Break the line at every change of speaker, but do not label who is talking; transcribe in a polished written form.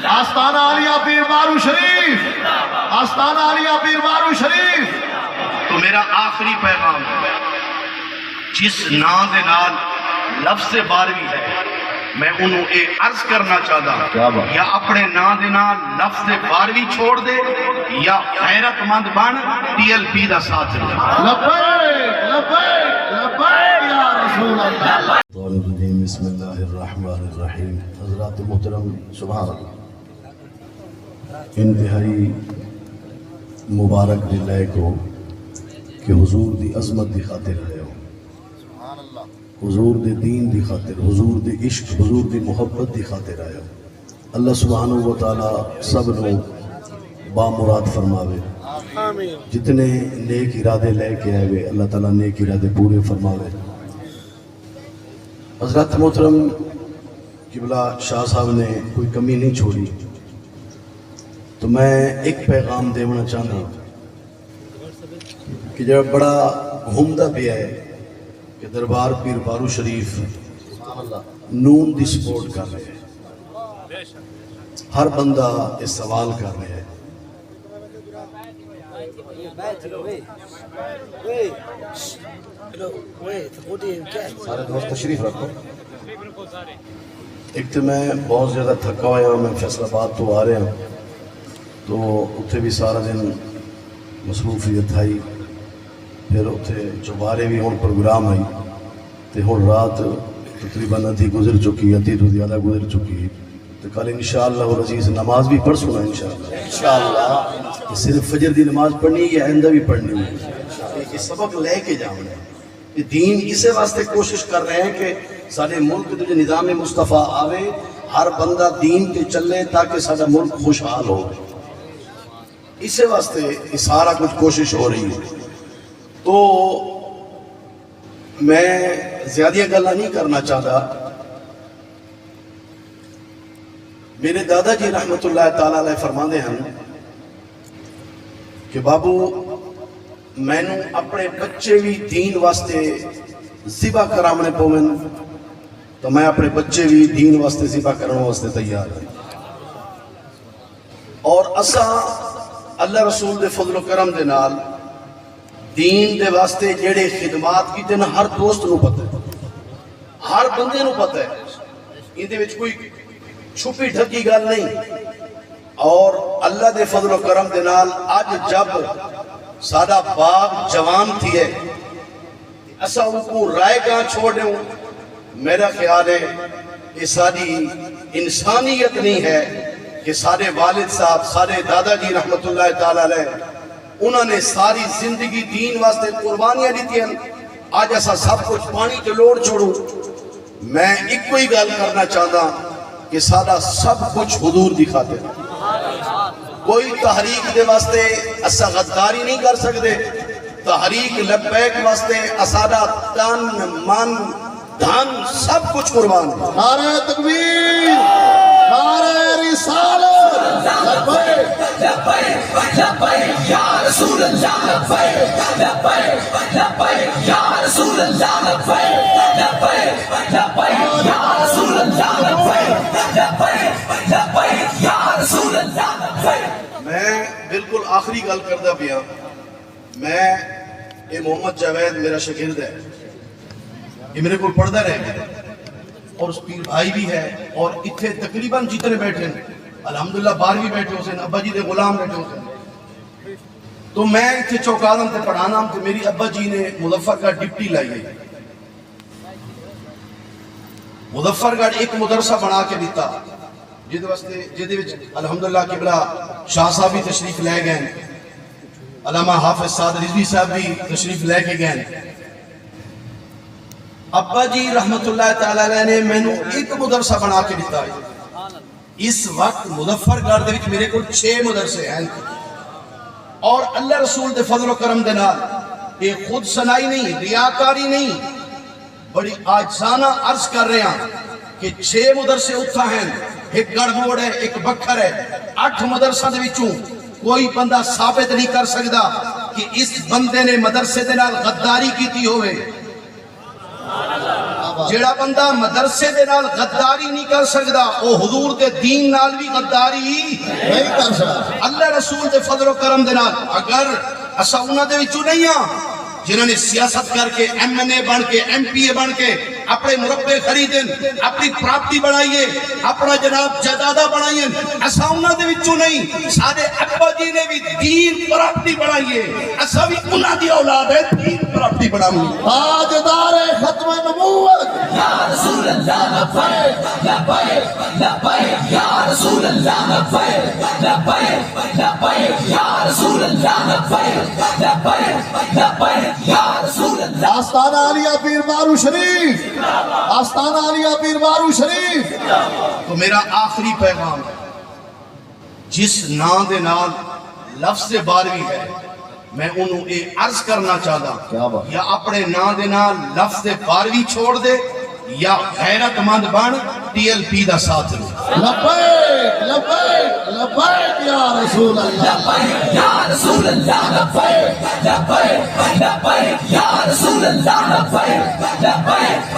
آستانہ عالیہ پیر بارو شریف، آستانہ عالیہ پیر بارو شریف۔
تو میرا آخری پیغام جس نام دے نال لفظ باروی ہے میں انہوں اے عرض کرنا چاہتا یا اپنے نام دے نال لفظ باروی چھوڑ دے یا غیرت مند بن TLP دا ساتھ دے۔
لبیک لبیک لبیک یا رسول اللہ۔
بسم اللہ الرحمن الرحیم۔ حضرات محترم، سبحان اللہ، انتہائی مبارک دلائے کو کہ حضور دی عظمت دی خاطر رہے ہو، حضور دے دین دی خاطر، حضور دی عشق، حضور دی محبت دی خاطر آئے ہو۔ اللہ سبحانہ و تعالی سب نو با مراد فرماوے، جتنے نیک ارادے لے کے آئے ہوئے اللہ تعالیٰ نیک ارادے پورے فرماوے۔ حضرت محترم قبلہ شاہ صاحب نے کوئی کمی نہیں چھوڑی، تو میں ایک پیغام دینا چاہتا ہوں کہ جب بڑا گھومدا پیا ہے کہ دربار پیر بارو شریف نون دی سپورٹ کر رہے ہیں، ہر بندہ اس سوال کر رہے ہیں سارے دوست تشریف رکھو۔ ایک تو میں بہت زیادہ تھکا ہوا ہوں، میں فیصل آباد تو آ رہے ہیں، تو اتنے بھی سارا دن مصروفیت آئی، پھر اتنے چوبارے بھی ہوں پروگرام آئی، تو ہوں رات تقریباً ادھی گزر چکی، ادھی تو زیادہ گزر چکی، تو کل انشاءاللہ العزیز نماز بھی پڑھ سنا انشاءاللہ۔ صرف فجر دی نماز پڑھنی یا آئندہ بھی پڑھنی ہے، یہ سبق لے کے جاؤں گا۔ یہ دین اسے واسطے کوشش کر رہے ہیں کہ سارے ملک جو نظام مصطفیٰ آوے، ہر بندہ دین تے چلے تاکہ سارا ملک خوشحال ہو، اسے واسطے یہ سارا کچھ کوشش ہو رہی ہے۔ تو میں زیادہ گلہ نہیں کرنا چاہتا۔ میرے دادا جی رحمت اللہ تعالیٰ علیہ فرماندے ہیں کہ بابو میں نے اپنے بچے بھی دین واسطے ذبح کرامنے پومن، تو میں اپنے بچے بھی دین واسطے ذبح کرنے واسطے تیار ہوں۔ اور اسا اللہ رسول دے فضل و کرم دے نال دین دے واسطے جڑے خدمات کیتے نا ہر دوست نو پتہ ہے، ہر بندے نو پتہ ہے، ان دے وچ کوئی چھپی ڈھکی گل نہیں۔ اور اللہ دے فضل و کرم دے نال آج جب سادہ باغ جوان تھی ہے، اسا ان کو رائے گاہ چھوڑ دیں، میرا خیال ہے یہ ساری انسانیت نہیں ہے کہ سارے والد صاحب، سارے دادا جی رحمت اللہ تعالیٰ علیہ انہوں نے ساری زندگی دین واسطے قربانیاں دیتی ہیں، آج ایسا سب کچھ پانی کے لوڑ چھوڑوں۔ میں ایک کوئی گل کرنا چاہتا کہ سادہ سب کچھ حضور دی خاطر، کوئی تحریک دے واسطے اسا غداری نہیں کر سکتے، تحریک لبیک واسطے اسادہ تن من دھن سب کچھ قربان ہے۔
نعرہ تکبیر، نعرہ رسالت، لبیک
لبیک لبیک یا رسول اللہ، لبیک لبیک لبیک یا رسول اللہ، لبیک لبیک لبیک یا رسول اللہ، لبیک لبیک لبیک یا رسول اللہ، لبیک۔
میں بالکل آخری گل کردہ پیا، میں یہ محمد جاوید میرا شاگرد ہے، یہ میرے کو پڑھتا رہے گا، اور اس پیر بھائی بھی ہے، اور اتنے تقریباً جتنے بیٹھے ہیں الحمدللہ باہر بھی بیٹھے ہو سن، ابا جی دے غلام بیٹھے ہو سن، تو میں اتنے چوکادم تے پڑھانا ہوں، تو میری ابا جی نے مظفر گڑھ ڈپٹی لائی ہے، مظفر گڑھ ایک مدرسہ بنا کے دیتا، جدے وچ الحمدللہ قبلہ شاہ صاحب بھی تشریف لے گئے، علامہ حافظ سعد رضوی صاحب بھی تشریف لے کے گئے۔ ابا جی رحمت اللہ تعالیٰ علیہ نے میں نے ایک مدرسہ بنا کے دیتا ہے۔ اس وقت مظفر گڑھ دے وچ میرے کو 6 مدرسے ہیں، اور اللہ رسول دے فضل و کرم دے نال یہ خود سنائی نہیں، ریاکاری نہیں، بڑی عاجزانہ عرض کر رہے ہیں کہ 6 مدرسے اتھا ہیں، ایک گڑھ بوڑ ہے، ایک بکھر ہے، 8 مدرسہ دے وچوں کوئی بندہ ثابت نہیں کر سکتا کہ اس بندے نے مدرسے دے نال غداری کیتی ہوئے۔ جیڑا بندہ مدرسے دے نال غداری نہیں کر سکدا او حضور دے دین نال بھی غداری
نہیں کر سکتا.
اللہ رسول دے فضل و کرم دے نال. اگر اسا انہاں دے وچوں نہیں ہاں جنہوں نے سیاست کر کے ایم این اے بن کے ایم پی اے بن کے اپنے مربے خریدن اپنی پراپرٹی بنائیے اپنا جناب جائیداداں بنائیے اسا انہاں دے وچوں نہیں. سارے ابا جی نے بھی دین پراپرٹی بنائیے اسا بھی انہاں دی اولاد ہے دین پراپرٹی بناؤں.
تاجدار ختم نبوت
یا رسول اللہ لبیک لبیک لبیک یا رسول اللہ لبیک لبیک لبیک یا رسول اللہ لبیک لبیک لبیک یا رسول اللہ.
آستانہ عالیہ پیر بارو شریف آستانہ عالیہ پیر بارو شریف.
تو میرا آخری پیغام جس نام دے نال لفظ باروی ہے میں انہوں اے عرض کرنا چاہتا
کیا بات؟
یا اپنے نام دے نال لفظ باروی چھوڑ دے یا غیرت مند بن ٹی ایل پی دا ساتھ لو.
لبیک لبیک لبیک یا رسول اللہ.
لبیک یا رسول اللہ لبیک لبیک لبیک یا رسول اللہ لبیک لبیک